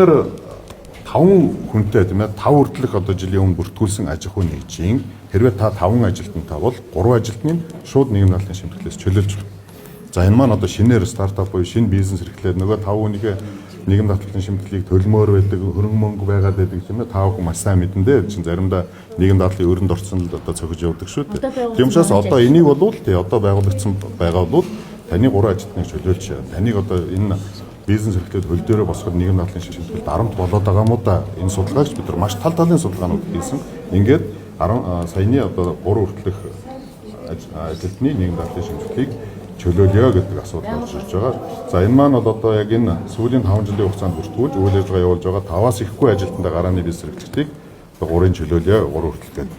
нар 5 хүнтэй тийм ээ 5 хүртэлх одоо жилийн өмнө бүртгүүлсэн аж ахуйн нэгжийн хэрвээ та 5 ажилтнтай бол 3 ажилтныг шууд нийгэм даатгалын шимтгэлээс чөлөөлж байна. За энэ маань одоо шинээр стартап буюу шинэ бизнес эрхлээд нөгөө 5 хүнийг нийгэм даатгалын шимтгэлийг төлмөр байдаг, хөрөнгө мөнгө байгаад байдаг тийм ээ. Та бүхэн маш сайн мэдэн дээ. Чин заримдаа нийгэм даатгалын өрөнд орсон л одоо цохиж явдаг шүү дээ. Тийм учраас одоо энийг болвол тий одоо байгуулагдсан байгаа бол таны 3 ажилтныг чөлөөлж таныг одоо энэ бизнес эрхлээд хөл дээрээ босгоход нийгэм даатгалын шимтгэлд дарамт болоод байгаа юм уу да? Энэ судалгаагч бид нар маш тал талын судалгаанууд хийсэн. Ингээд 10 саяны одоо 3 хүртэлх ажилтны нийгэм даатгалын шимтгэлийг чөлөөлё гэдэг асуудал болж ирж байгаа. За энэ маань бол одоо яг энэ сүүлийн 5 жилийн хугацаанд бүртгүүлж үйл ажиллагаа явуулж байгаа 5-аас ихгүй ажилтнаа гарааны бизнес эрхлэлтийг 3-ын чөлөөлё 3 хүртэл гэдэг